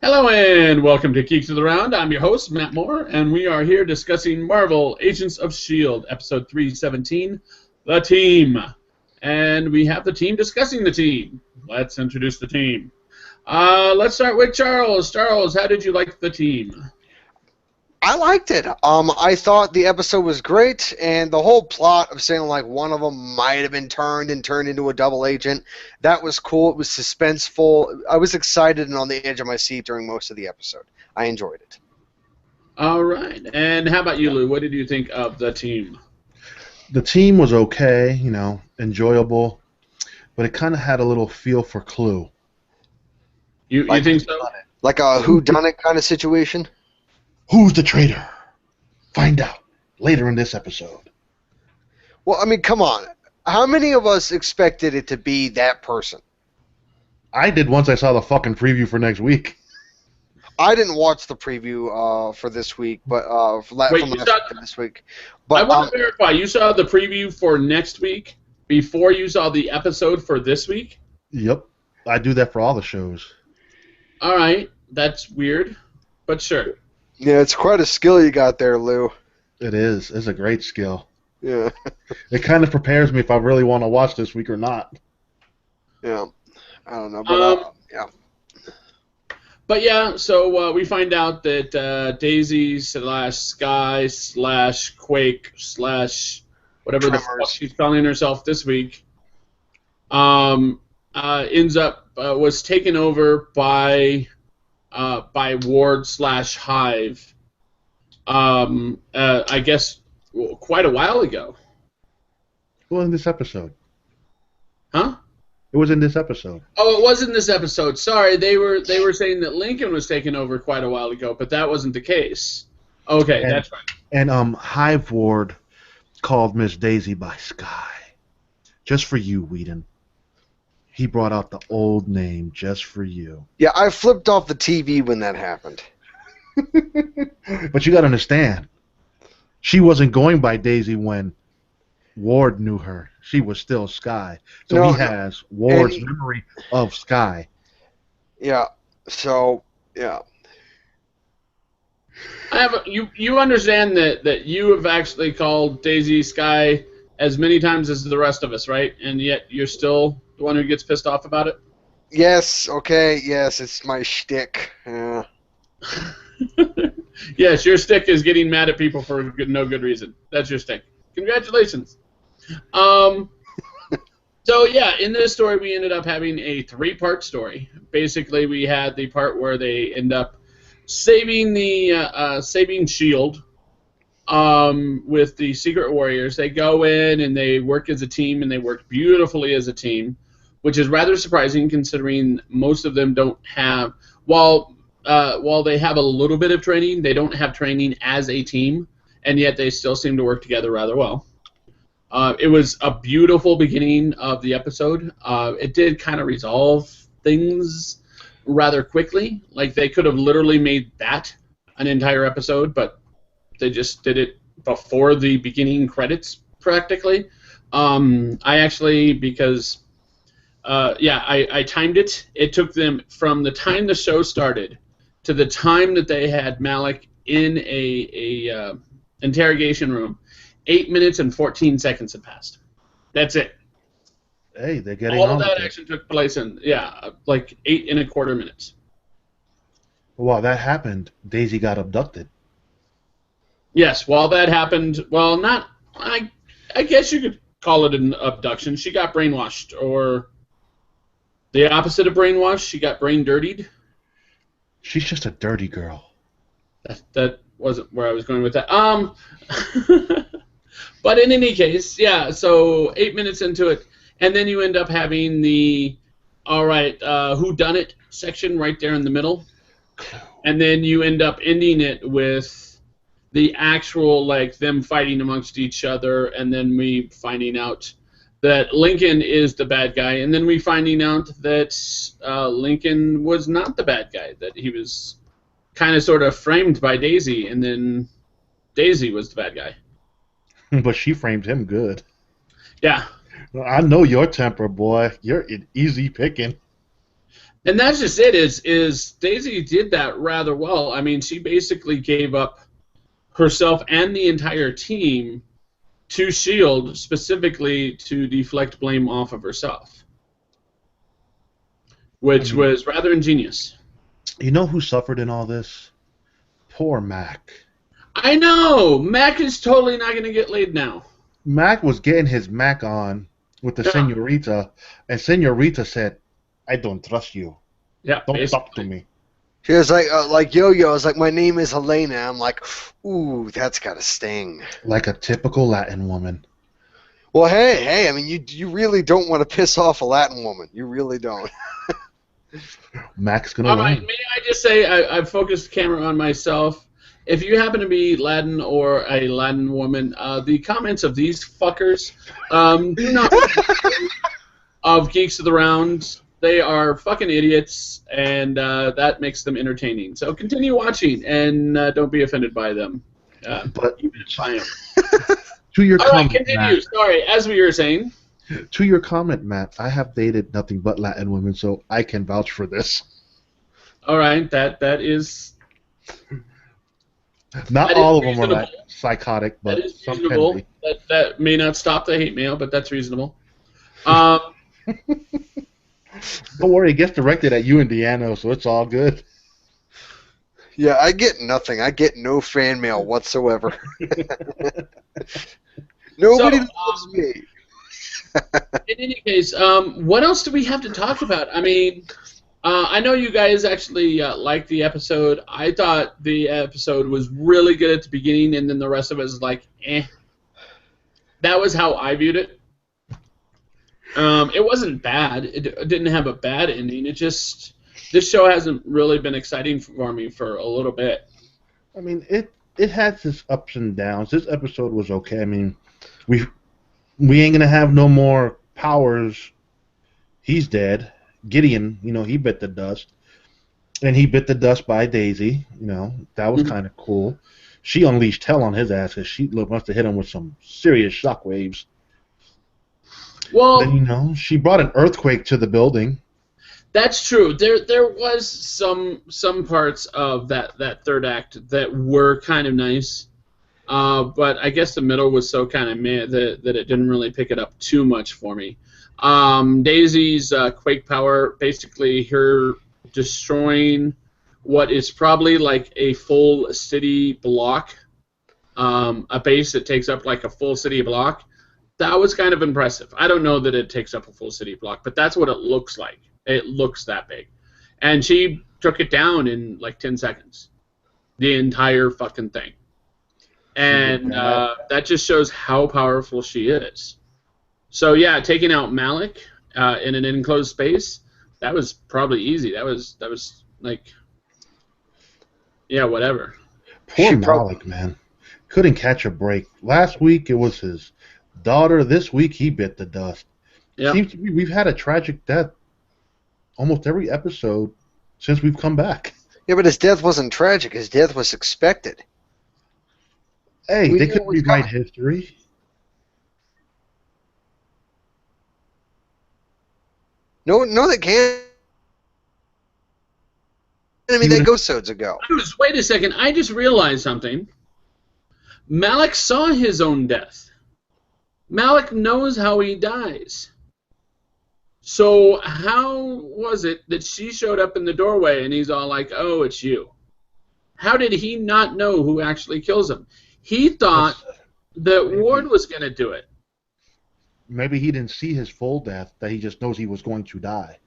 Hello and welcome to Geeks of the Round. I'm your host, Matt Moore, and we are here discussing Marvel Agents of S.H.I.E.L.D., episode 317, The Team. And we have the team discussing the team. Let's introduce the team. Let's start with Charles. Charles, how did you like the team? I liked it. I thought the episode was great, and the whole plot of saying like one of them might have been turned into a double agent, that was cool. It was suspenseful. I was excited and on the edge of my seat during most of the episode. I enjoyed it. All right. And how about you, Lou? What did you think of the team? The team was okay, enjoyable, but it kind of had a little feel for Clue. You think so? Like a whodunit kind of situation? Who's the traitor? Find out later in this episode. Well, I mean, come on. How many of us expected it to be that person? I did once I saw the fucking preview for next week. I didn't watch the preview for this week, but this week. But I want to verify. You saw the preview for next week before you saw the episode for this week? Yep. I do that for all the shows. All right. That's weird, but sure. Yeah, it's quite a skill you got there, Lou. It is. It's a great skill. Yeah. It kind of prepares me if I really want to watch this week or not. Yeah. I don't know, but yeah. But yeah, so we find out that Daisy / Sky / Quake / whatever Tremors. the fuck she's calling herself this week, ends up was taken over by Ward / Hive. I guess quite a while ago. Well, in this episode. Huh? It was in this episode. Oh, it was in this episode. Sorry, they were saying that Lincoln was taken over quite a while ago, but that wasn't the case. Okay, that's right. And Hive Ward called Miss Daisy by Sky. Just for you, Whedon. He brought out the old name just for you. Yeah, I flipped off the TV when that happened. But you got to understand, she wasn't going by Daisy when Ward knew her. She was still Sky. So he has Ward's memory of Sky. Yeah. So, yeah. You understand that you have actually called Daisy Sky as many times as the rest of us, right? And yet you're still the one who gets pissed off about it? Yes, okay, yes, it's my shtick. Yeah. Yes, your stick is getting mad at people for no good reason. That's your stick. Congratulations. So yeah, in this story we ended up having a 3-part story. Basically, we had the part where they end up saving S.H.I.E.L.D. With the Secret Warriors. They go in and they work as a team, and they work beautifully as a team, which is rather surprising considering most of them don't have, while they have a little bit of training, they don't have training as a team, and yet they still seem to work together rather well. It was a beautiful beginning of the episode. It did kind of resolve things rather quickly. Like, they could have literally made that an entire episode, but they just did it before the beginning credits, practically. I actually, because, I timed it. It took them from the time the show started to the time that they had Malik in a interrogation room. 8 minutes and 14 seconds had passed. That's it. Hey, they're getting all on of that with action took place in like 8 1/4 minutes. While that happened, Daisy got abducted. Yes, while that happened, well, not I guess you could call it an abduction. She got brainwashed, or the opposite of brainwashed. She got brain dirtied. She's just a dirty girl. That wasn't where I was going with that. But in any case, yeah, so 8 minutes into it, and then you end up having the, whodunit section right there in the middle. And then you end up ending it with the actual, like, them fighting amongst each other, and then we finding out that Lincoln is the bad guy, and then we finding out that Lincoln was not the bad guy, that he was kind of sort of framed by Daisy, and then Daisy was the bad guy. But she framed him good. Yeah. I know your temper, boy. You're easy picking. And that's just it. Is Daisy did that rather well. I mean, she basically gave up herself and the entire team to S.H.I.E.L.D. specifically to deflect blame off of herself, which was rather ingenious. You know who suffered in all this? Poor Mac. I know! Mac is totally not going to get laid now. Mac was getting his Mac on with the senorita, and senorita said, I don't trust you. Yeah, don't talk to me. She was like Yo-Yo. It's like, my name is Helena. I'm like, ooh, that's got to sting. Like a typical Latin woman. Well, hey, I mean, you really don't want to piss off a Latin woman. You really don't. Mac's gonna win. May I just say, I've focused the camera on myself. If you happen to be Latin or a Latin woman, the comments of these fuckers do not of Geeks of the Round. They are fucking idiots, and that makes them entertaining. So continue watching, and don't be offended by them. But even if I am. To your comment, All right, continue. Matt. Sorry, as we were saying. To your comment, Matt, I have dated nothing but Latin women, so I can vouch for this. All right, that is. Not all of them are like psychotic, but that is some reasonable. can be. That may not stop the hate mail, but that's reasonable. Don't worry, it gets directed at you and Deanna, so it's all good. Yeah, I get nothing. I get no fan mail whatsoever. Nobody loves me. In any case, what else do we have to talk about? I mean, I know you guys actually liked the episode. I thought the episode was really good at the beginning, and then the rest of it was like, eh. That was how I viewed it. It wasn't bad. It didn't have a bad ending. It just, this show hasn't really been exciting for me for a little bit. I mean, it has its ups and downs. This episode was okay. I mean, we ain't gonna have no more Powers. He's dead. Gideon, he bit the dust, and he bit the dust by Daisy. That was kind of cool. She unleashed hell on his ass because she must have hit him with some serious shockwaves. Well, then she brought an earthquake to the building. That's true. There was some parts of that third act that were kind of nice, but I guess the middle was so kind of meh that it didn't really pick it up too much for me. Daisy's quake power, basically her destroying what is probably like a full city block, a base that takes up like a full city block. That was kind of impressive. I don't know that it takes up a full city block, but that's what it looks like. It looks that big. And she took it down in like 10 seconds. The entire fucking thing. And that just shows how powerful she is. So yeah, taking out Malik in an enclosed space, that was probably easy. That was like, yeah, whatever. Poor Malik, man. Couldn't catch a break. Last week it was his daughter. This week he bit the dust. Yep. Seems to be we've had a tragic death almost every episode since we've come back. Yeah, but his death wasn't tragic. His death was expected. Hey, they couldn't rewrite history. No, they can't. I mean, they go sods ago. Wait a second. I just realized something. Malik saw his own death. Malik knows how he dies. So how was it that she showed up in the doorway and he's all like, oh, it's you? How did he not know who actually kills him? He thought that Ward was going to do it. Maybe he didn't see his full death, that he just knows he was going to die.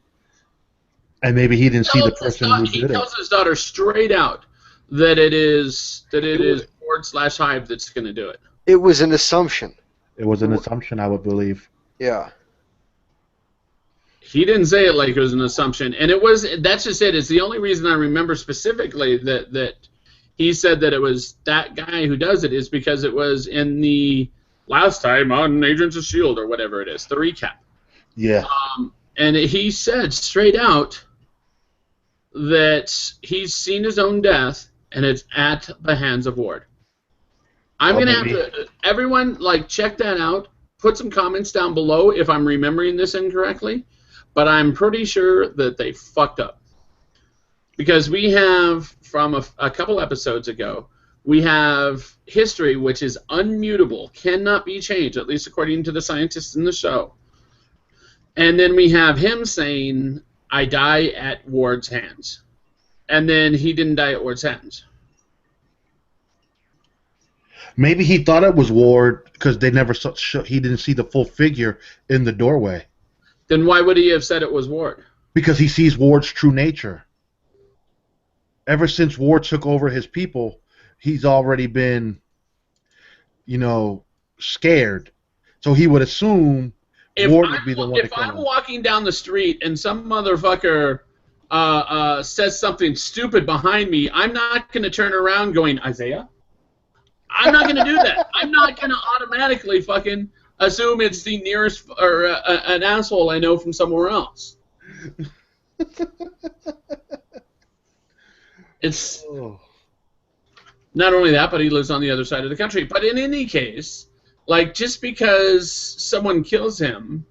And maybe he didn't see the person who did it. He tells his daughter straight out that it is Ward/Hive that's going to do it. It was an assumption. It was an assumption, I would believe. Yeah. He didn't say it like it was an assumption, and that's just it. It's the only reason I remember specifically that he said that it was that guy who does it is because it was in the last time on Agents of S.H.I.E.L.D. or whatever it is, the recap. Yeah. And he said straight out that he's seen his own death, and it's at the hands of Ward. I'm going to have to... Everyone, check that out. Put some comments down below if I'm remembering this incorrectly. but I'm pretty sure that they fucked up. Because we have, from a couple episodes ago, we have history which is unmutable, cannot be changed, at least according to the scientists in the show. And then we have him saying, I die at Ward's hands. And then he didn't die at Ward's hands. Maybe he thought it was Ward because they never he didn't see the full figure in the doorway. Then why would he have said it was Ward? Because he sees Ward's true nature. Ever since Ward took over his people, he's already been, scared. So he would assume Ward would be the one to kill him. If I'm walking down the street and some motherfucker says something stupid behind me, I'm not going to turn around going, Isaiah? I'm not going to do that. I'm not going to automatically fucking assume it's the nearest or an asshole I know from somewhere else. It's not only that, but he lives on the other side of the country. But in any case, like, just because someone kills him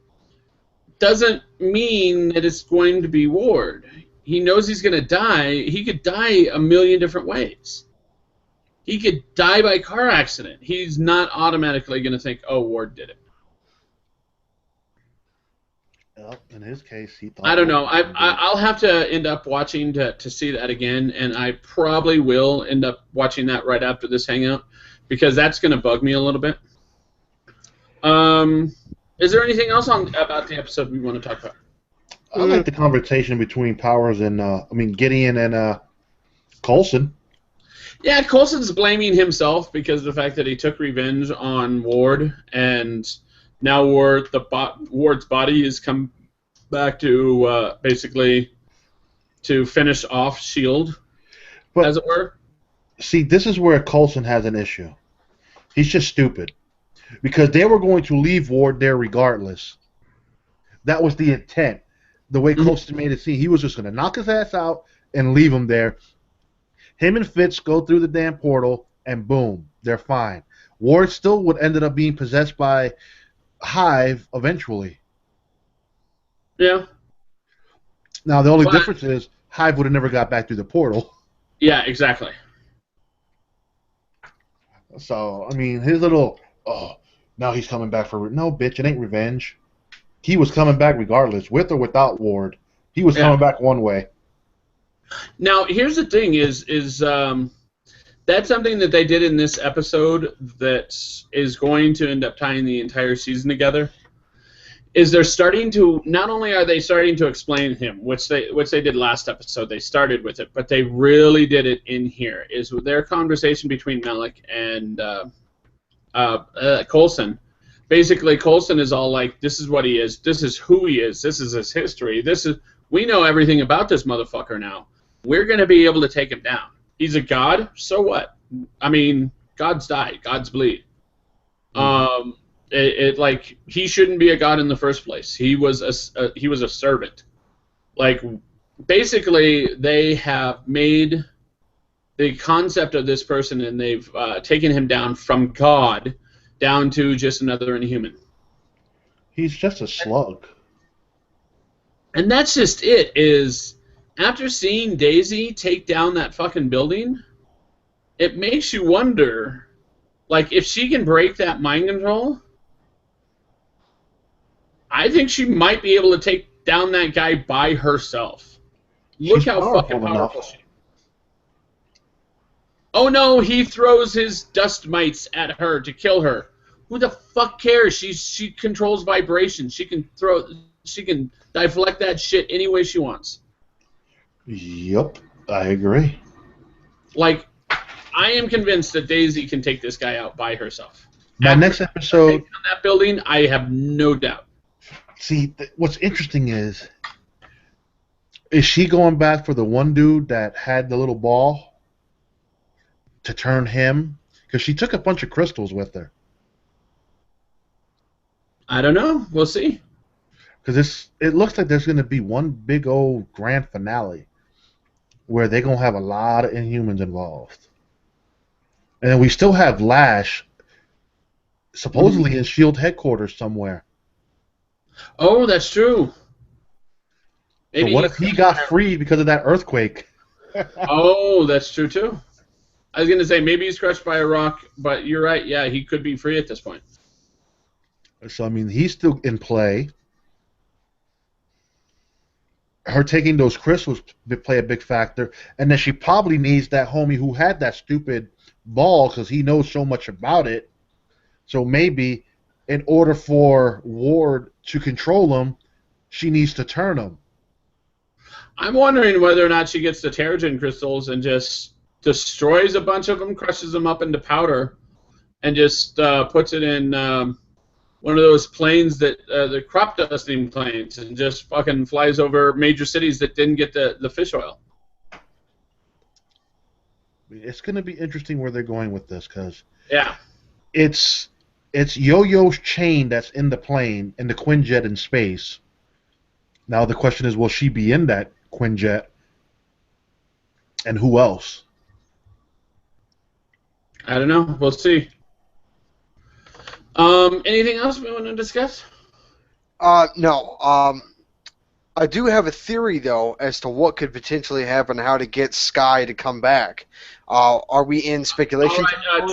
doesn't mean that it's going to be Ward. He knows he's going to die. He could die a million different ways. He could die by car accident. He's not automatically going to think, oh, Ward did it. Well, in his case, he thought... I don't know. I'll have to end up watching to see that again, and I probably will end up watching that right after this hangout, because that's going to bug me a little bit. Is there anything else about the episode we want to talk about? I like the conversation between Powers and, Gideon and Coulson. Yeah, Coulson's blaming himself because of the fact that he took revenge on Ward, and now Ward's body has come back to basically to finish off S.H.I.E.L.D., as it were. See, this is where Coulson has an issue. He's just stupid. Because they were going to leave Ward there regardless. That was the intent. The way Coulson made it seem, he was just going to knock his ass out and leave him there. Him and Fitz go through the damn portal, and boom, they're fine. Ward still would ended up being possessed by Hive eventually. Yeah. Now, the only difference is Hive would have never got back through the portal. Yeah, exactly. So, his little, now he's coming back for... No, bitch, it ain't revenge. He was coming back regardless, with or without Ward. He was coming back one way. Now, here's the thing: is that's something that they did in this episode that is going to end up tying the entire season together. Is they're starting to, not only are they starting to explain him, which they did last episode, they started with it, but they really did it in here. Is with their conversation between Malik and Coulson. Basically, Coulson is all like, "This is what he is. This is who he is. This is his history. We know everything about this motherfucker now. We're going to be able to take him down. He's a god, so what? Gods die, gods bleed. He shouldn't be a god in the first place. He was a servant. Like, basically, they have made the concept of this person, and they've taken him down from God down to just another inhuman. He's just a slug. And that's just it, is after seeing Daisy take down that fucking building, it makes you wonder, like, if she can break that mind control, I think she might be able to take down that guy by herself. Look how fucking powerful she is. Oh no, he throws his dust mites at her to kill her. Who the fuck cares? She controls vibrations. She can deflect that shit any way she wants. Yep, I agree. Like, I am convinced that Daisy can take this guy out by herself. My next episode... On that building, I have no doubt. See, what's interesting is she going back for the one dude that had the little ball to turn him? Because she took a bunch of crystals with her. I don't know. We'll see. Because it looks like there's going to be one big old grand finale where they're going to have a lot of Inhumans involved. And then we still have Lash supposedly in S.H.I.E.L.D. headquarters somewhere. Oh, that's true. So Maybe what if he got free because of that earthquake? Oh, that's true too. I was gonna say maybe he's crushed by a rock, but you're right. Yeah, he could be free at this point. So I mean, he's still in play. Her taking those crystals play a big factor, and then she probably needs that homie who had that stupid ball because he knows so much about it. So maybe, in order for Ward to control him, she needs to turn him. I'm wondering whether or not she gets the Terrigen crystals and just destroys a bunch of them, crushes them up into powder, and just puts it in one of those planes that the crop dusting planes, and just fucking flies over major cities that didn't get the fish oil. It's going to be interesting where they're going with this because Yeah. it's Yo-Yo's chain that's in the plane and the Quinjet in space. Now the question is, will she be in that Quinjet? And who else? I don't know. We'll see. Anything else we want to discuss? No. I do have a theory, though, as to what could potentially happen, how to get Sky to come back. Are we in speculation? All right,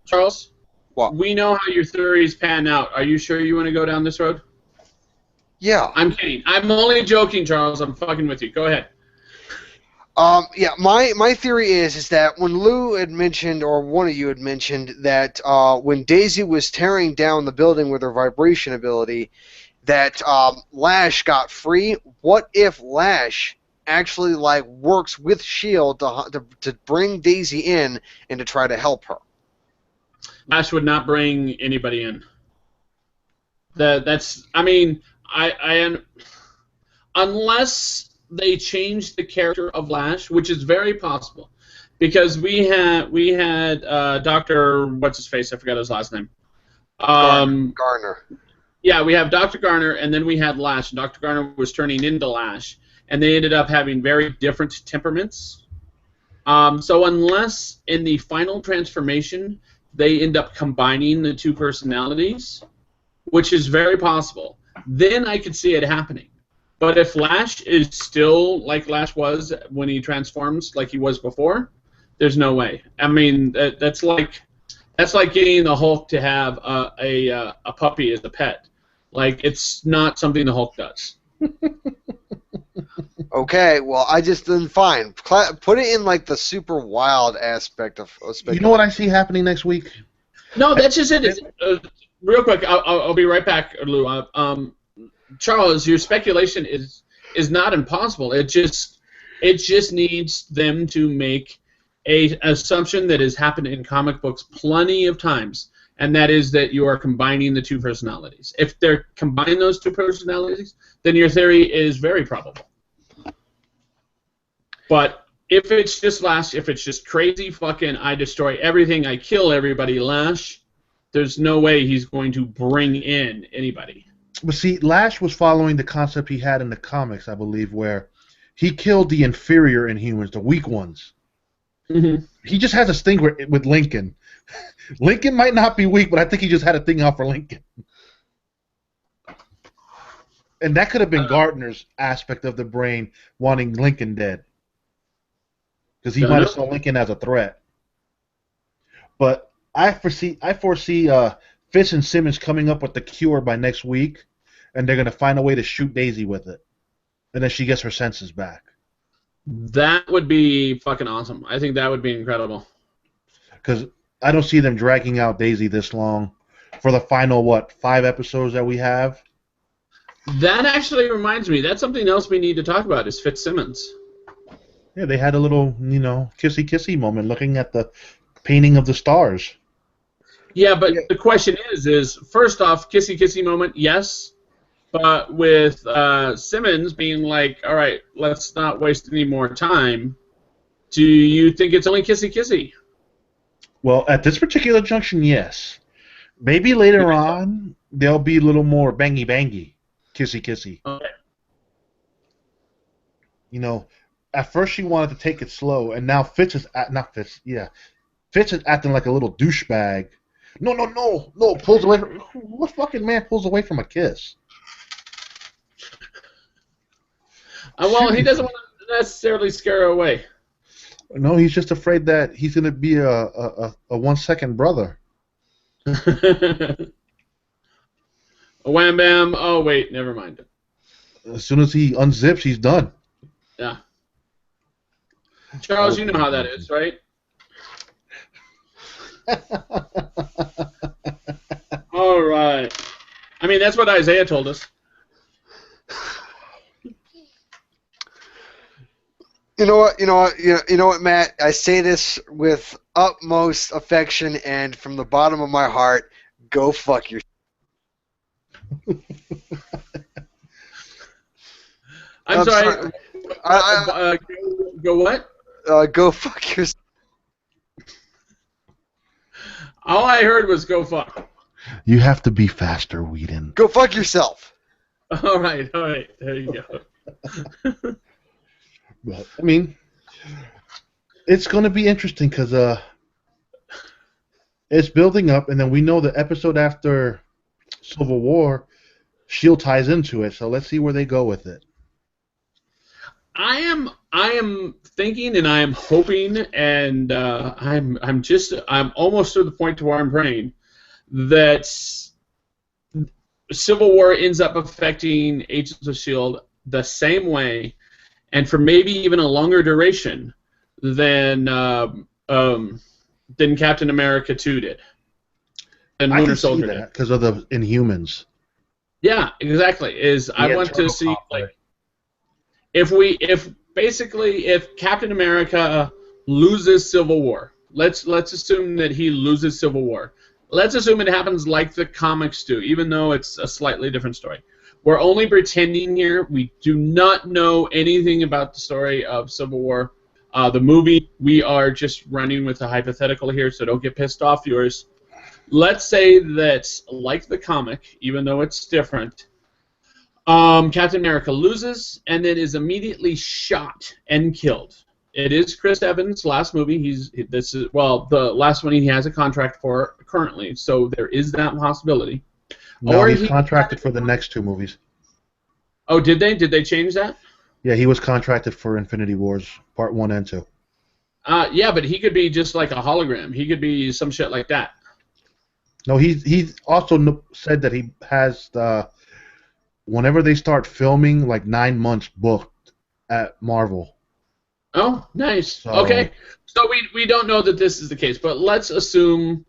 Charles. What? We know how your theories pan out. Are you sure you want to go down this road? Yeah. I'm kidding. I'm only joking, Charles. I'm fucking with you. Go ahead. Yeah, my theory is that when Lou had mentioned, or one of you had mentioned, that when Daisy was tearing down the building with her vibration ability, that Lash got free. What if Lash actually works with S.H.I.E.L.D. to bring Daisy in and to try to help her? Lash would not bring anybody in. Unless they change the character of Lash, which is very possible, because we had Dr. what's his face? I forgot his last name. Garner. Yeah, we have Dr. Garner, and then we had Lash. Dr. Garner was turning into Lash, and they ended up having very different temperaments. So unless in the final transformation they end up combining the two personalities, which is very possible, then I could see it happening. But if Lash is still like Lash was when he transforms, like he was before, there's no way. I mean, that's like getting the Hulk to have a puppy as a pet. Like, it's not something the Hulk does. Okay, well, then fine. Put it in the super wild aspect of speculation. You know what I see happening next week? No, that's just it. Real quick, I'll be right back, Lou. Charles, your speculation is not impossible. It just needs them to make an assumption that has happened in comic books plenty of times, and that is that you are combining the two personalities. If they're combining those two personalities, then your theory is very probable. But if it's just Lash, if it's just crazy fucking I destroy everything, I kill everybody Lash, there's no way he's going to bring in anybody. But see, Lash was following the concept he had in the comics, I believe, where he killed the inferior Inhumans, the weak ones. Mm-hmm. He just has a thing with Lincoln. Lincoln might not be weak, but I think he just had a thing out for Lincoln. And that could have been Gardner's aspect of the brain wanting Lincoln dead. Because he might have saw Lincoln as a threat. But I foresee Fitz and Simmons coming up with the cure by next week, and they're going to find a way to shoot Daisy with it. And then she gets her senses back. That would be fucking awesome. I think that would be incredible. Because I don't see them dragging out Daisy this long for the final, 5 episodes that we have. That actually reminds me, that's something else we need to talk about, is Fitzsimmons. Yeah, they had a little, kissy-kissy moment looking at the painting of the stars. Yeah, but the question is first off, kissy-kissy moment, yes. But with Simmons being like, all right, let's not waste any more time, do you think it's only kissy-kissy? Well, at this particular junction, yes. Maybe later on, there'll be a little more bangy-bangy, kissy-kissy. Okay. At first she wanted to take it slow, and now Fitz is acting like a little douchebag. No, pulls away from... What fucking man pulls away from a kiss? Well, he doesn't want to necessarily scare her away. No, he's just afraid that he's going to be a 1 second brother. Wham bam. Oh wait, never mind. As soon as he unzips, he's done. Yeah. Charles, you know how that is, right? All right. I mean, that's what Isaiah told us. You know what, Matt? I say this with utmost affection and from the bottom of my heart. Go fuck yourself. I'm sorry. Go what? Go fuck yourself. All I heard was go fuck. You have to be faster, Whedon. Go fuck yourself. All right. There you go. But, I mean, it's going to be interesting because it's building up, and then we know the episode after Civil War, S.H.I.E.L.D. ties into it. So let's see where they go with it. I am thinking, and I am hoping, and I'm almost to the point to where I'm praying that Civil War ends up affecting Agents of S.H.I.E.L.D. the same way, and for maybe even a longer duration than Captain America 2 did. And I Winter can see Soldier that did. because of the Inhumans. Yeah, exactly. I want to see if Captain America loses Civil War. Let's assume that he loses Civil War. Let's assume it happens like the comics do, even though it's a slightly different story. We're only pretending here. We do not know anything about the story of Civil War. The movie, we are just running with a hypothetical here, so don't get pissed off, viewers. Let's say that, like the comic, even though it's different, Captain America loses and then is immediately shot and killed. It is Chris Evans' last movie. The last one he has a contract for currently, so there is that possibility. No, he's contracted for the next 2 movies. Oh, did they? Did they change that? Yeah, he was contracted for Infinity Wars Part 1 and 2. Yeah, but he could be just like a hologram. He could be some shit like that. No, he also said that he has whenever they start filming, like 9 months booked at Marvel. Oh, nice. So, okay, so we don't know that this is the case, but let's assume,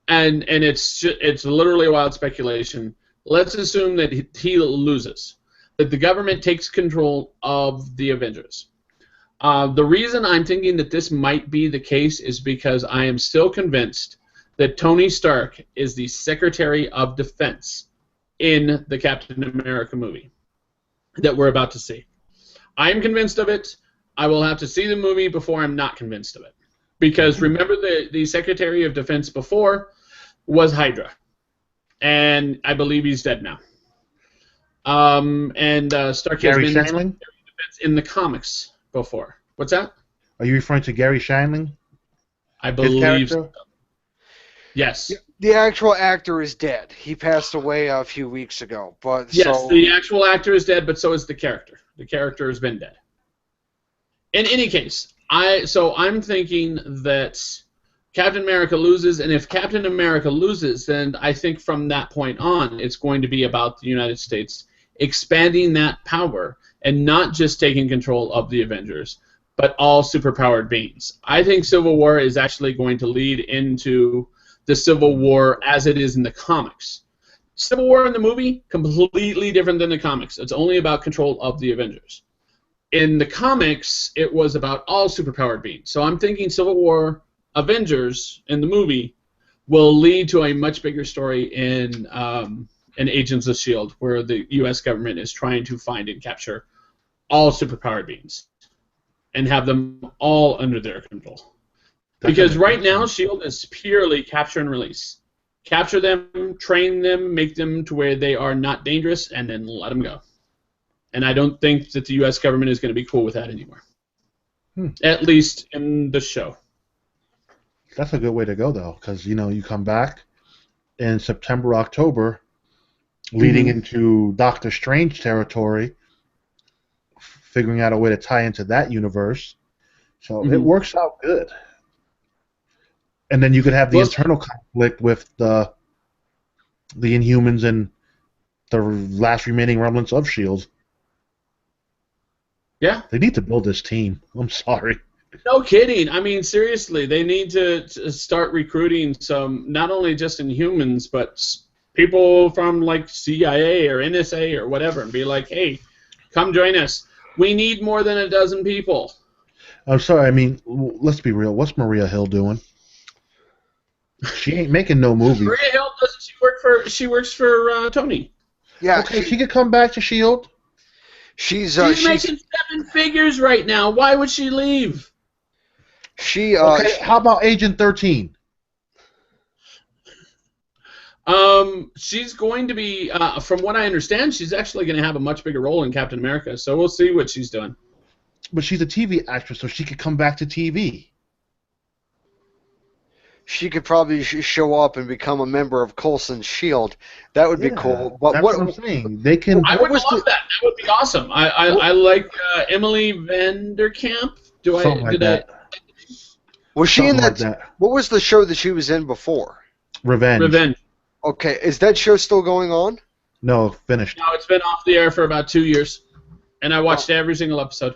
and it's literally wild speculation. Let's assume that he loses, that the government takes control of the Avengers. The reason I'm thinking that this might be the case is because I am still convinced that Tony Stark is the Secretary of Defense in the Captain America movie that we're about to see. I'm convinced of it. I will have to see the movie before I'm not convinced of it. Because remember, the Secretary of Defense before was Hydra. And I believe he's dead now. Stark has been Secretary of Defense in the comics before. What's that? Are you referring to Gary Shandling? I believe so. Yes. The actual actor is dead. He passed away a few weeks ago. But yes, the actual actor is dead, but so is the character. The character has been dead. In any case, I'm thinking that Captain America loses, and if Captain America loses, then I think from that point on, it's going to be about the United States expanding that power and not just taking control of the Avengers, but all superpowered beings. I think Civil War is actually going to lead into the Civil War as it is in the comics. Civil War in the movie, completely different than the comics. It's only about control of the Avengers. In the comics, it was about all superpowered beings. So I'm thinking Civil War Avengers in the movie will lead to a much bigger story in Agents of S.H.I.E.L.D., where the U.S. government is trying to find and capture all superpowered beings and have them all under their control. Because right now, S.H.I.E.L.D. is purely capture and release. Capture them, train them, make them to where they are not dangerous, and then let them go. And I don't think that the U.S. government is going to be cool with that anymore. At least in the show. That's a good way to go, though, because, you come back in September, October, leading into Doctor Strange territory, figuring out a way to tie into that universe. So it works out good. And then you could have the internal conflict with the Inhumans and the last remaining remnants of S.H.I.E.L.D. Yeah. They need to build this team. I'm sorry. No kidding. I mean, seriously, they need to start recruiting some, not only just Inhumans, but people from like CIA or NSA or whatever, and be like, hey, come join us. We need more than a dozen people. I'm sorry. I mean, let's be real. What's Maria Hill doing? She ain't making no movies. Maria Hill doesn't. She works for Tony. Yeah. Okay, she could come back to S.H.I.E.L.D. She's making 7 figures right now. Why would she leave? Okay, how about Agent 13? She's going to be, from what I understand, she's actually going to have a much bigger role in Captain America. So we'll see what she's doing. But she's a TV actress, so she could come back to TV. She could probably show up and become a member of Coulson's S.H.I.E.L.D. That would be cool. But that's what I'm saying. They can. I would love that. That would be awesome. I like Emily Vanderkamp. Was she in that? What was the show that she was in before? Revenge. Okay, is that show still going on? No, finished. No, it's been off the air for about 2 years, and I watched every single episode.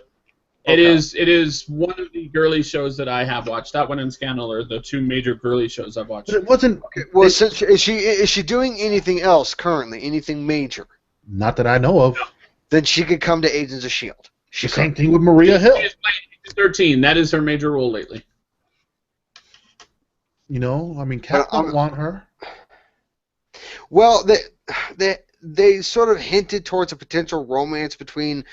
Okay. It is one of the girly shows that I have watched. That one and Scandal are the 2 major girly shows I've watched. But it wasn't. Okay, well, is she doing anything else currently? Anything major? Not that I know of. No. Then she could come to Agents of S.H.I.E.L.D. The same thing with Maria Hill. She is playing 13. That is her major role lately. You know, I mean, Cap don't want her. Well, they sort of hinted towards a potential romance between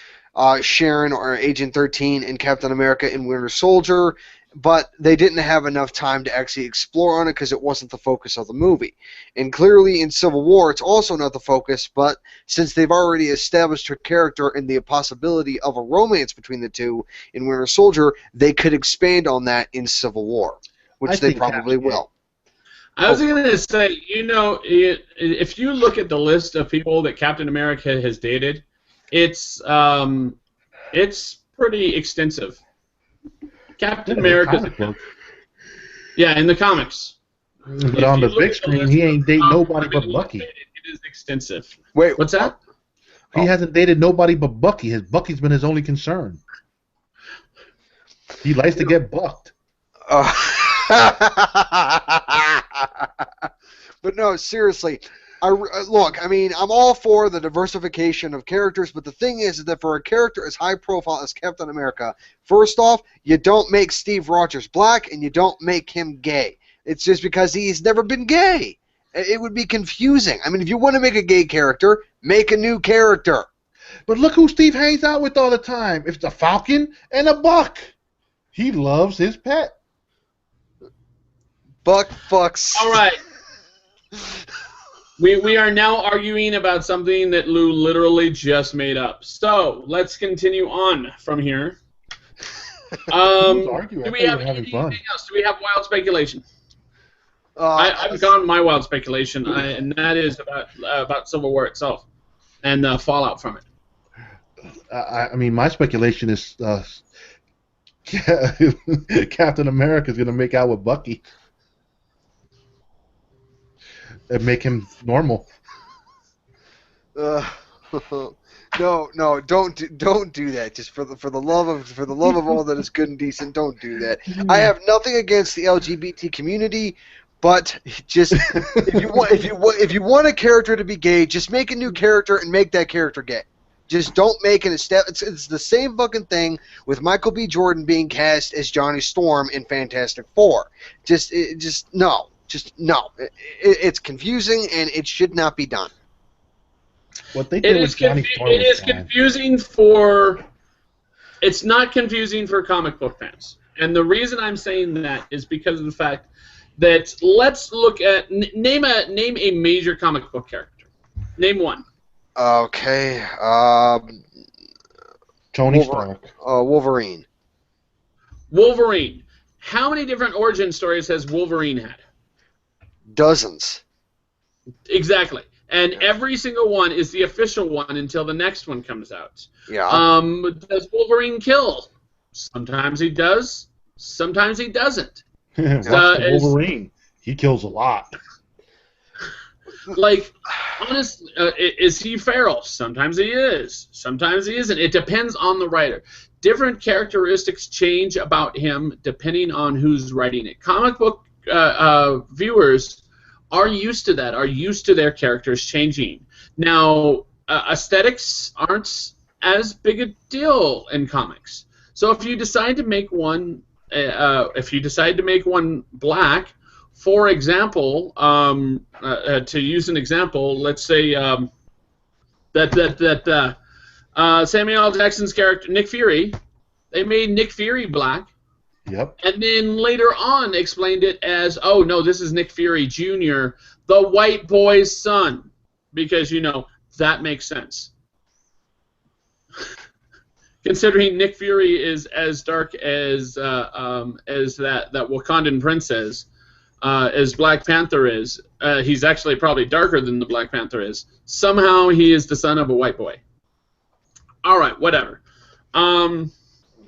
Sharon or Agent 13 and Captain America and Winter Soldier, but they didn't have enough time to actually explore on it because it wasn't the focus of the movie. And clearly in Civil War, it's also not the focus, but since they've already established her character and the possibility of a romance between the two in Winter Soldier, they could expand on that in Civil War, which they probably will. I was going to say, you know, if you look at the list of people that Captain America has dated, it's pretty extensive. Captain America. Yeah, in the comics. But on the big screen, he ain't dating nobody but Bucky. It is extensive. Wait, what's that? He hasn't dated nobody but Bucky. Bucky's been his only concern. He likes to get bucked. But no, seriously. Look, I mean, I'm all for the diversification of characters, but the thing is that for a character as high profile as Captain America, first off, you don't make Steve Rogers black and you don't make him gay. It's just because he's never been gay. It would be confusing. I mean, if you want to make a gay character, make a new character. But look who Steve hangs out with all the time. It's a Falcon and a Buck. He loves his pet. Buck fucks. All right. We are now arguing about something that Lou literally just made up. So let's continue on from here. Do we have anything else? Do we have wild speculation? I've gone my wild speculation, and that is about Civil War itself and the fallout from it. I mean, my speculation is Captain America is going to make out with Bucky. And make him normal. No, don't do that. Just for the love of all that is good and decent, don't do that. I have nothing against the LGBT community, but just if you want a character to be gay, just make a new character and make that character gay. Just don't make an step. It's the same fucking thing with Michael B. Jordan being cast as Johnny Storm in Fantastic Four. Just no. Just no. It's confusing, and it should not be done. What they did with Johnny Storm is confusing for. It's not confusing for comic book fans, and the reason I'm saying that is because of the fact that let's look at name a major comic book character. Name one. Okay. Tony Stark. Wolverine. Wolverine. How many different origin stories has Wolverine had? Dozens. Exactly. And every single one is the official one until the next one comes out. Yeah. Does Wolverine kill? Sometimes he does. Sometimes he doesn't. Watch the Wolverine. He kills a lot. Like, honestly, is he feral? Sometimes he is. Sometimes he isn't. It depends on the writer. Different characteristics change about him depending on who's writing it. Comic book viewers are used to that, are used to their characters changing. Now, aesthetics aren't as big a deal in comics. So if you decide to make one, black, for example, to use an example, let's say Samuel L. Jackson's character Nick Fury, they made Nick Fury black. Yep. And then later on explained it as, oh, no, this is Nick Fury Jr., the white boy's son. Because, that makes sense. Considering Nick Fury is as dark as that Wakandan prince is, as Black Panther is, he's actually probably darker than the Black Panther is. Somehow he is the son of a white boy. All right, whatever.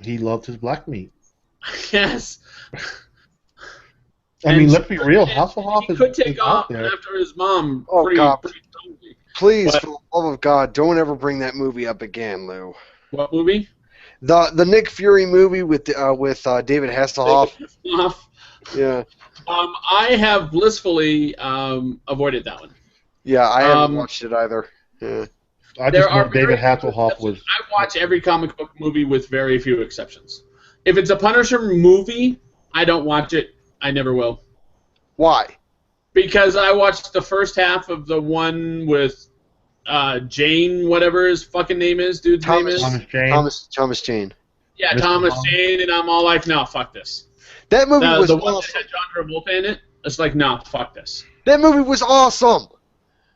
He loved his black meat. Yes. I mean, let's be real. Hasselhoff he could take off after his mom. Oh, God. Please, for the love of God, don't ever bring that movie up again, Lou. What movie? The Nick Fury movie with David Hasselhoff. Yeah. I have blissfully avoided that one. Yeah, I haven't watched it either. Yeah. I just know David Hasselhoff was... I watch every comic book movie with very few exceptions. If it's a Punisher movie, I don't watch it. I never will. Why? Because I watched the first half of the one with Jane, whatever his fucking name is, dude's name is. Thomas Jane. Yeah, Thomas Jane, and I'm all like, no, fuck this. That movie was the one that had John Travolta in it. It's like, no, fuck this. That movie was awesome.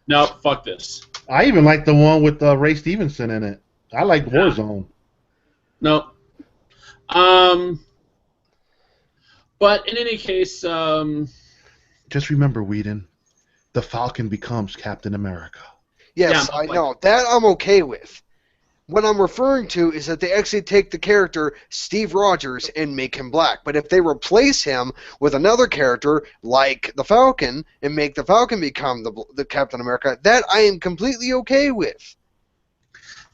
No, fuck this. I even like the one with Ray Stevenson in it. I like Warzone. No. But in any case, just remember, Whedon, the Falcon becomes Captain America. Yes, I know. That I'm okay with. What I'm referring to is that they actually take the character Steve Rogers and make him black. But if they replace him with another character like the Falcon and make the Falcon become the Captain America, that I am completely okay with.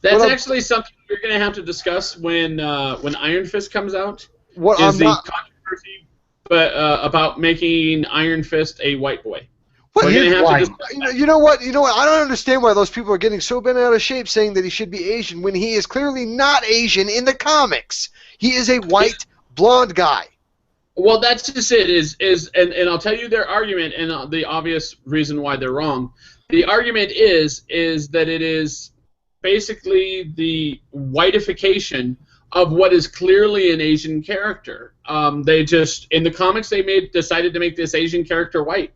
That's actually something we're going to have to discuss when Iron Fist comes out. Controversy about making Iron Fist a white boy. What? You know what? I don't understand why those people are getting so bent out of shape saying that he should be Asian when he is clearly not Asian in the comics. He is a white, blonde guy. Well, that's just it. And I'll tell you their argument and the obvious reason why they're wrong. The argument is that it is basically the whiteification of what is clearly an Asian character. They just in the comics decided to make this Asian character white.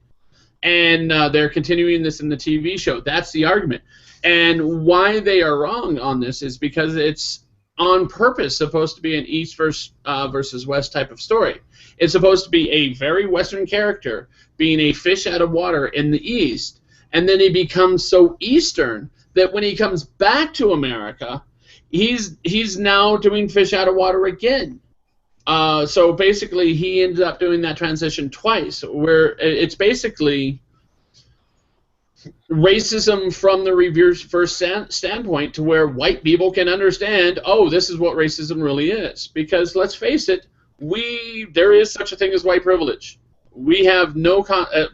And they're continuing this in the TV show. That's the argument. And why they are wrong on this is because it's on purpose supposed to be an East versus West type of story. It's supposed to be a very Western character being a fish out of water in the East, and then he becomes so Eastern that when he comes back to America, he's now doing fish out of water again. So basically, he ended up doing that transition twice, where it's basically racism from the reverse standpoint to where white people can understand, oh, this is what racism really is. Because let's face it, there is such a thing as white privilege. We have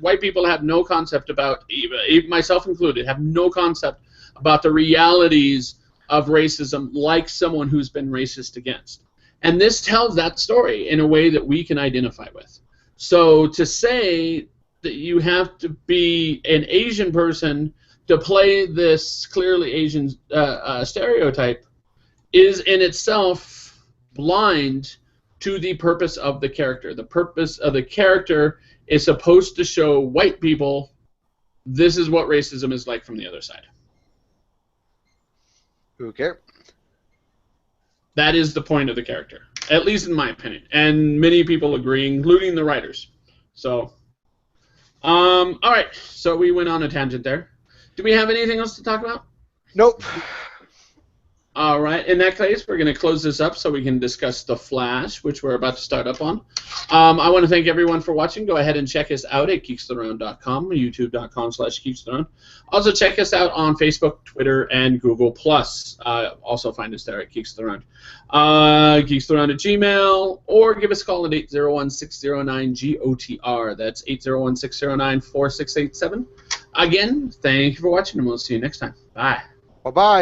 white people have no concept about, even myself included, have no concept about the realities of racism like someone who's been racist against. And this tells that story in a way that we can identify with. So to say that you have to be an Asian person to play this clearly Asian stereotype is in itself blind to the purpose of the character. The purpose of the character is supposed to show white people this is what racism is like from the other side. Okay. That is the point of the character, at least in my opinion, and many people agree, including the writers. So, all right. So we went on a tangent there. Do we have anything else to talk about? Nope. All right. In that case, we're going to close this up so we can discuss The Flash, which we're about to start up on. I want to thank everyone for watching. Go ahead and check us out at geekstherone.com, youtube.com/geekstherone. Also, check us out on Facebook, Twitter, and Google+. Also find us there at Geekstherone. Geekstherone at Gmail, or give us a call at 801-609-GOTR. That's 801-609-4687. Again, thank you for watching, and we'll see you next time. Bye. Bye-bye.